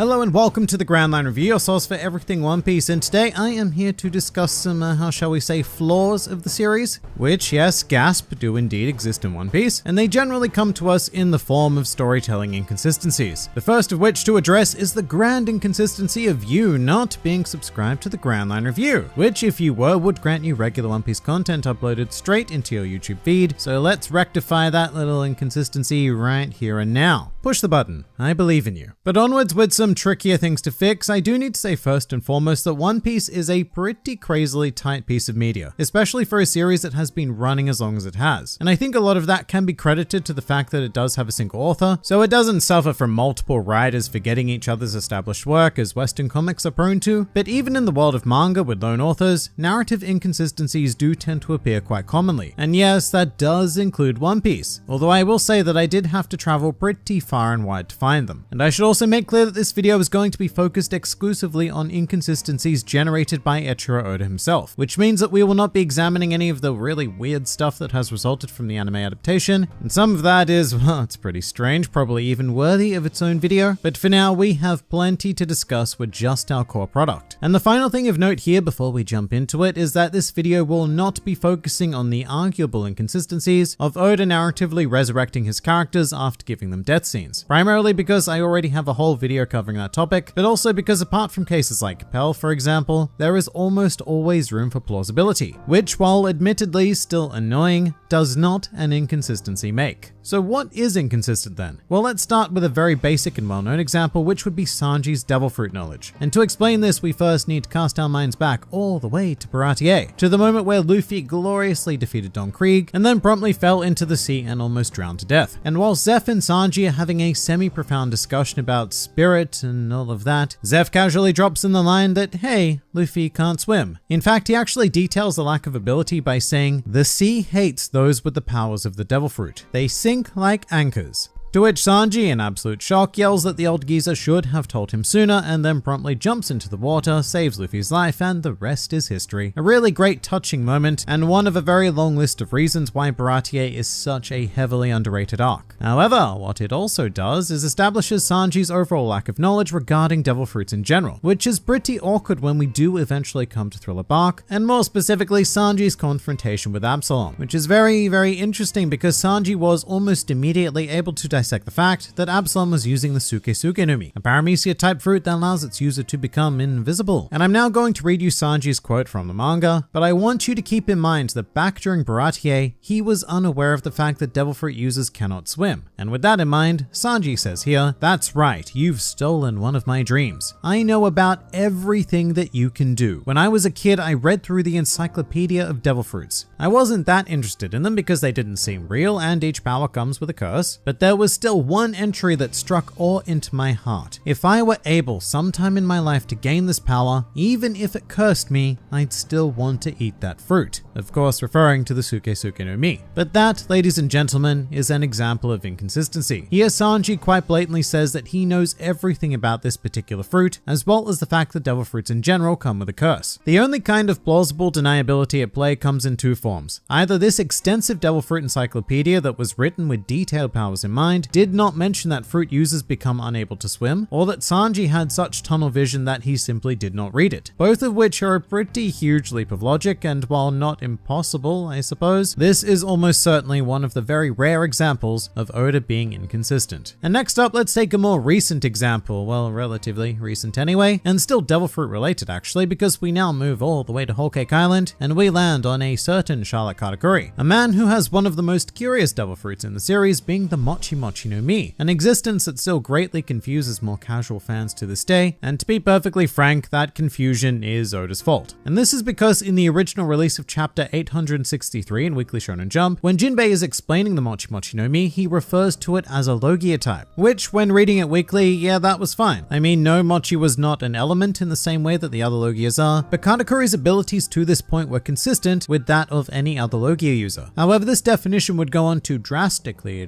Hello and welcome to the Grand Line Review, your source for everything One Piece, and today I am here to discuss some, how shall we say, flaws of the series, which, yes, gasp, do indeed exist in One Piece, and they generally come to us in the form of storytelling inconsistencies. The first of which to address is the grand inconsistency of you not being subscribed to the Grand Line Review, which if you were would grant you regular One Piece content uploaded straight into your YouTube feed, so let's rectify that little inconsistency right here and now. Push the button, I believe in you. But onwards with some trickier things to fix, I do need to say first and foremost that One Piece is a pretty crazily tight piece of media, especially for a series that has been running as long as it has. And I think a lot of that can be credited to the fact that it does have a single author, so it doesn't suffer from multiple writers forgetting each other's established work as Western comics are prone to. But even in the world of manga with lone authors, narrative inconsistencies do tend to appear quite commonly. And yes, that does include One Piece, although I will say that I did have to travel pretty far and wide to find them. And I should also make clear that this video is going to be focused exclusively on inconsistencies generated by Eiichiro Oda himself, which means that we will not be examining any of the really weird stuff that has resulted from the anime adaptation, and some of that is, well, it's pretty strange, probably even worthy of its own video, but for now we have plenty to discuss with just our core product. And the final thing of note here before we jump into it is that this video will not be focusing on the arguable inconsistencies of Oda narratively resurrecting his characters after giving them death scenes, primarily because I already have a whole video covering that topic, but also because apart from cases like Capel, for example, there is almost always room for plausibility, which, while admittedly still annoying, does not an inconsistency make. So what is inconsistent then? Well, let's start with a very basic and well-known example, which would be Sanji's devil fruit knowledge. And to explain this, we first need to cast our minds back all the way to Baratie, to the moment where Luffy gloriously defeated Don Krieg, and then promptly fell into the sea and almost drowned to death. And while Zeph and Sanji are having a semi-profound discussion about spirit and all of that, Zeph casually drops in the line that, hey, Luffy can't swim. In fact, he actually details the lack of ability by saying, "The sea hates those with the powers of the devil fruit. They sink like anchors." To which Sanji, in absolute shock, yells that the old geezer should have told him sooner, and then promptly jumps into the water, saves Luffy's life, and the rest is history. A really great touching moment, and one of a very long list of reasons why Baratie is such a heavily underrated arc. However, what it also does is establishes Sanji's overall lack of knowledge regarding devil fruits in general, which is pretty awkward when we do eventually come to Thriller Bark, and more specifically Sanji's confrontation with Absalom, which is very, very interesting because Sanji was almost immediately able to dissect the fact that Absalom was using the Suke no Mi, a paramecia type fruit that allows its user to become invisible. And I'm now going to read you Sanji's quote from the manga, but I want you to keep in mind that back during Baratie, he was unaware of the fact that devil fruit users cannot swim. And with that in mind, Sanji says here, "That's right, you've stolen one of my dreams. I know about everything that you can do. When I was a kid, I read through the encyclopedia of devil fruits. I wasn't that interested in them because they didn't seem real and each power comes with a curse, but there was still one entry that struck awe into my heart. If I were able sometime in my life to gain this power, even if it cursed me, I'd still want to eat that fruit." Of course, referring to the Suke no Mi. But that, ladies and gentlemen, is an example of inconsistency. Here Sanji quite blatantly says that he knows everything about this particular fruit, as well as the fact that devil fruits in general come with a curse. The only kind of plausible deniability at play comes in two forms. Either this extensive devil fruit encyclopedia that was written with detailed powers in mind did not mention that fruit users become unable to swim, or that Sanji had such tunnel vision that he simply did not read it. Both of which are a pretty huge leap of logic, and while not impossible, I suppose, this is almost certainly one of the very rare examples of Oda being inconsistent. And next up, let's take a more recent example, well, relatively recent anyway, and still devil fruit related actually, because we now move all the way to Whole Cake Island, and we land on a certain Charlotte Katakuri, a man who has one of the most curious devil fruits in the series, being the Mochi no Mi, an existence that still greatly confuses more casual fans to this day, and to be perfectly frank, that confusion is Oda's fault. And this is because in the original release of chapter 863 in Weekly Shonen Jump, when Jinbei is explaining the Mochi no Mi, he refers to it as a Logia type, which when reading it weekly, yeah, that was fine. I mean, no, Mochi was not an element in the same way that the other Logias are, but Katakuri's abilities to this point were consistent with that of any other Logia user. However, this definition would go on to drastically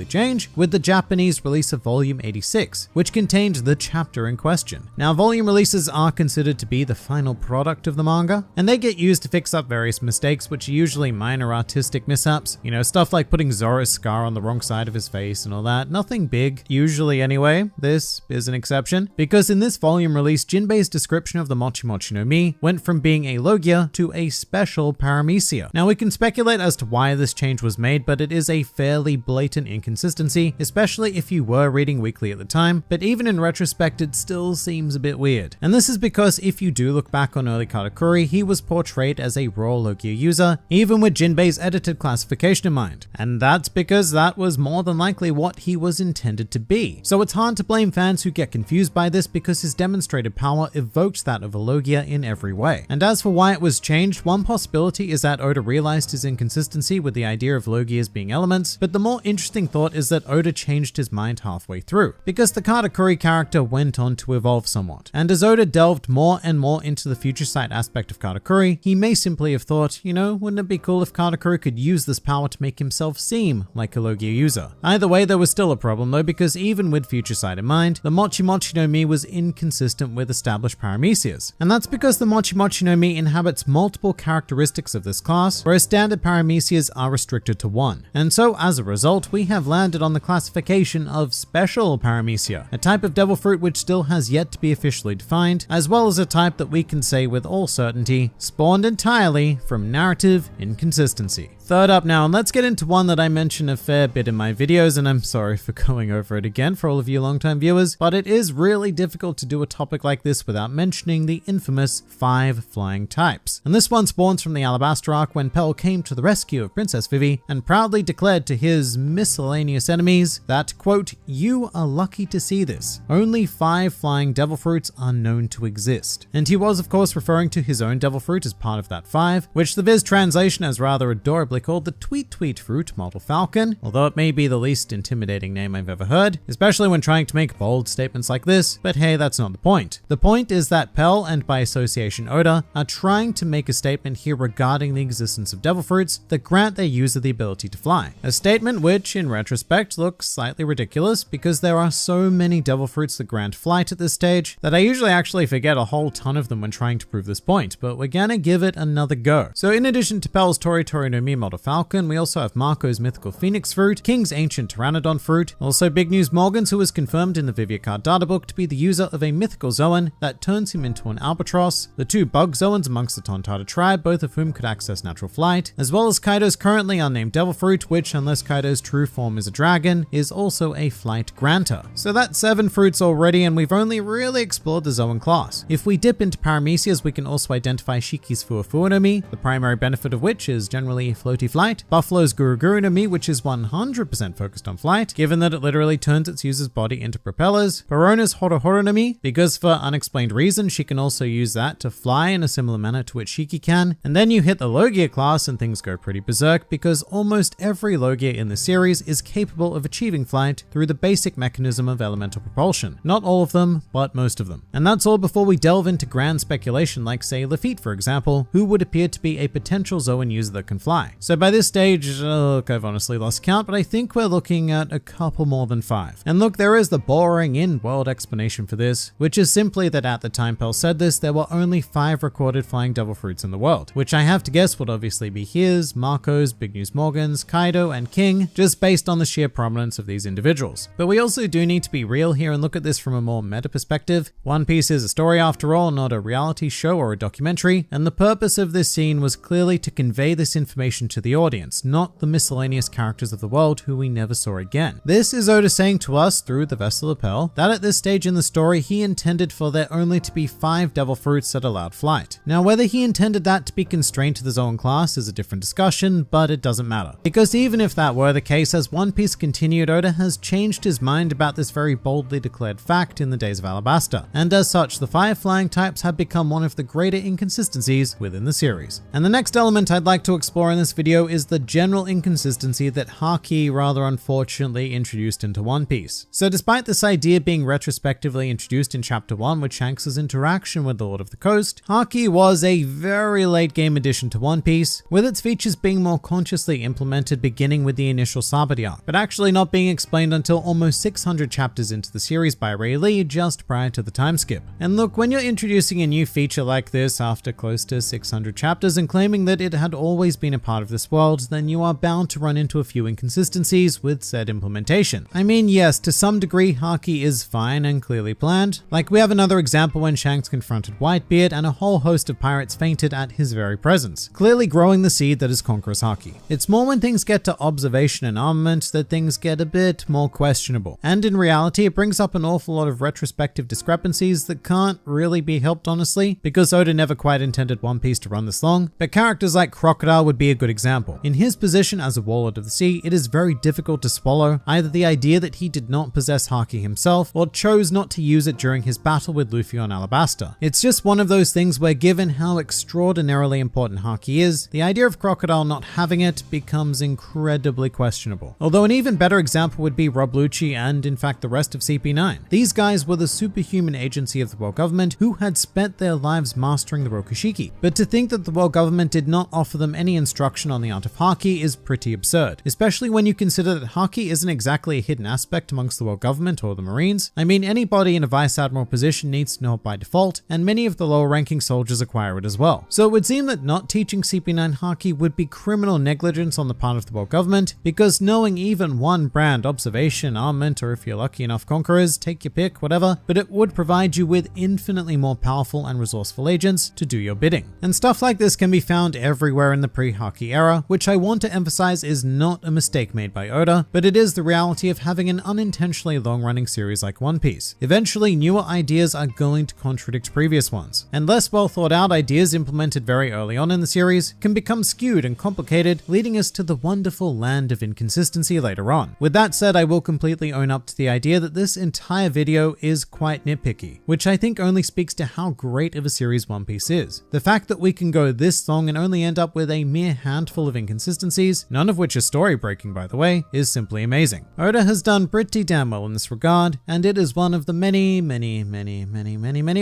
change change with the Japanese release of Volume 86, which contained the chapter in question. Now, volume releases are considered to be the final product of the manga, and they get used to fix up various mistakes, which are usually minor artistic mishaps. You know, stuff like putting Zoro's scar on the wrong side of his face and all that. Nothing big, usually anyway. This is an exception, because in this volume release, Jinbei's description of the Mochi Mochi no Mi went from being a Logia to a special paramecia. Now, we can speculate as to why this change was made, but it is a fairly blatant inconsistency, especially if you were reading weekly at the time, but even in retrospect, it still seems a bit weird. And this is because if you do look back on early Katakuri, he was portrayed as a raw Logia user, even with Jinbei's edited classification in mind. And that's because that was more than likely what he was intended to be. So it's hard to blame fans who get confused by this, because his demonstrated power evokes that of a Logia in every way. And as for why it was changed, one possibility is that Oda realized his inconsistency with the idea of Logias being elements, but the more interesting thought is that Oda changed his mind halfway through, because the Katakuri character went on to evolve somewhat. And as Oda delved more and more into the future sight aspect of Katakuri, he may simply have thought, you know, wouldn't it be cool if Katakuri could use this power to make himself seem like a Logia user? Either way, there was still a problem though, because even with future sight in mind, the Mochi Mochi no Mi was inconsistent with established paramecias. And that's because the Mochi Mochi no Mi inhabits multiple characteristics of this class, whereas standard paramecias are restricted to one. And so as a result, we have landed on the classification of special paramecia, a type of devil fruit which still has yet to be officially defined, as well as a type that we can say with all certainty spawned entirely from narrative inconsistency. Third up now, and let's get into one that I mention a fair bit in my videos, and I'm sorry for going over it again for all of you longtime viewers, but it is really difficult to do a topic like this without mentioning the infamous 5 flying types. And this one spawns from the Alabaster arc when Pell came to the rescue of Princess Vivi and proudly declared to his miscellaneous enemies that, quote, "You are lucky to see this. Only 5 flying devil fruits are known to exist." And he was of course referring to his own devil fruit as part of that 5, which the Viz translation has rather adorably called the Tweet Tweet fruit model falcon, although it may be the least intimidating name I've ever heard, especially when trying to make bold statements like this, but hey, that's not the point. The point is that Pell, and by association Oda, are trying to make a statement here regarding the existence of devil fruits that grant their user the ability to fly. A statement which, in retrospect, looks slightly ridiculous, because there are so many devil fruits that grant flight at this stage that I usually actually forget a whole ton of them when trying to prove this point, but we're gonna give it another go. So in addition to Pell's Tori Tori no Mi model falcon, we also have Marco's mythical phoenix fruit, King's ancient pteranodon fruit, also Big News Morgan's, who was confirmed in the Vivia card databook to be the user of a mythical Zoan that turns him into an albatross, the 2 bug Zoans amongst the Tontara tribe, both of whom could access natural flight, as well as Kaido's currently unnamed devil fruit, which, unless Kaido's true form is a dragon, is also a flight granter. So that's 7 fruits already, and we've only really explored the Zoan class. If we dip into paramecias, we can also identify Shiki's Fuafua no Mi, the primary benefit of which is generally floaty flight, Buffalo's Guru Guru no Mi, which is 100% focused on flight, given that it literally turns its user's body into propellers, Perona's Horo Horo no Mi, because for unexplained reasons she can also use that to fly in a similar manner to which Shiki can, and then you hit the Logia class and things go pretty berserk, because almost every Logia in the series is capable of achieving flight through the basic mechanism of elemental propulsion. Not all of them, but most of them. And that's all before we delve into grand speculation like, say, Lafitte, for example, who would appear to be a potential Zoan user that can fly. So by this stage, look, I've honestly lost count, but I think we're looking at a couple more than 5. And look, there is the boring in-world explanation for this, which is simply that at the time Pell said this, there were only 5 recorded flying devil fruits in the world, which I have to guess would obviously be his, Marco's, Big News Morgan's, Kaido, and King, just based on the sheer prominence of these individuals. But we also do need to be real here and look at this from a more meta perspective. One Piece is a story after all, not a reality show or a documentary, and the purpose of this scene was clearly to convey this information to the audience, not the miscellaneous characters of the world who we never saw again. This is Oda saying to us through the Vessel of Pell that at this stage in the story he intended for there only to be 5 devil fruits that allowed flight. Now whether he intended that to be constrained to the Zoan class is a different discussion, but it doesn't matter. Because even if that were the case, as One Piece continued, Oda has changed his mind about this very boldly declared fact in the days of Alabasta, and as such the 5 flying types have become one of the greater inconsistencies within the series. And the next element I'd like to explore in this video is the general inconsistency that Haki rather unfortunately introduced into One Piece. So despite this idea being retrospectively introduced in Chapter 1 with Shanks' interaction with the Lord of the Coast, Haki was a very late game addition to One Piece, with its features being more consciously implemented beginning with the initial Sabaody arc, but actually not being explained until almost 600 chapters into the series by Ray Lee just prior to the time skip. And look, when you're introducing a new feature like this after close to 600 chapters and claiming that it had always been a part of this world, then you are bound to run into a few inconsistencies with said implementation. I mean, yes, to some degree, Haki is fine and clearly planned. Like, we have another example when Shanks confronted Whitebeard and a whole host of pirates fainted at his very presence, clearly growing the seed that is Conqueror's Haki. It's more when things get to observation and armament that things get a bit more questionable. And in reality, it brings up an awful lot of retrospective discrepancies that can't really be helped, honestly, because Oda never quite intended One Piece to run this long, but characters like Crocodile would be a good example. In his position as a warlord of the sea, it is very difficult to swallow either the idea that he did not possess Haki himself or chose not to use it during his battle with Luffy on Alabasta. It's just one of those things where, given how extraordinarily important Haki is, the idea of Crocodile not having it becomes incredibly questionable. Although an even better example would be Rob Lucci and, in fact, the rest of CP9. These guys were the superhuman agency of the world government who had spent their lives mastering the Rokushiki. But to think that the world government did not offer them any instruction on the art of Haki is pretty absurd, especially when you consider that Haki isn't exactly a hidden aspect amongst the world government or the Marines. I mean, anybody in a vice admiral position needs to know it by default, and many of the lower ranking soldiers acquire it as well. So it would seem that not teaching CP9 Haki would be criminal negligence on the part of the world government, because knowing even one brand, observation, armament, or if you're lucky enough, conquerors, take your pick, whatever, but it would provide you with infinitely more powerful and resourceful agents to do your bidding. And stuff like this can be found everywhere in the pre-Haki era, which I want to emphasize is not a mistake made by Oda, but it is the reality of having an unintentionally long-running series like One Piece. Eventually, newer ideas are going to contradict previous ones, and less well thought out ideas implemented very early on in the series can become skewed and complicated, leading us to the wonderful land of inconsistency later on. With that said, I will completely own up to the idea that this entire video is quite nitpicky, which I think only speaks to how great of a series One Piece is. The fact that we can go this long and only end up with a mere handful of inconsistencies, none of which are story breaking by the way, is simply amazing. Oda has done pretty damn well in this regard, and it is one of the many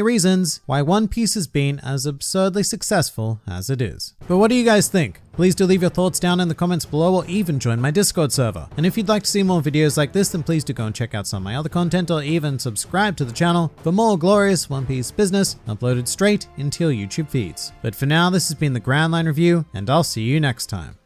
reasons why One Piece has been as absurdly successful as it is. But what do you guys think? Please do leave your thoughts down in the comments below or even join my Discord server. And if you'd like to see more videos like this, then please do go and check out some of my other content or even subscribe to the channel for more glorious One Piece business uploaded straight into your YouTube feeds. But for now, this has been the Grand Line Review, and I'll see you next time.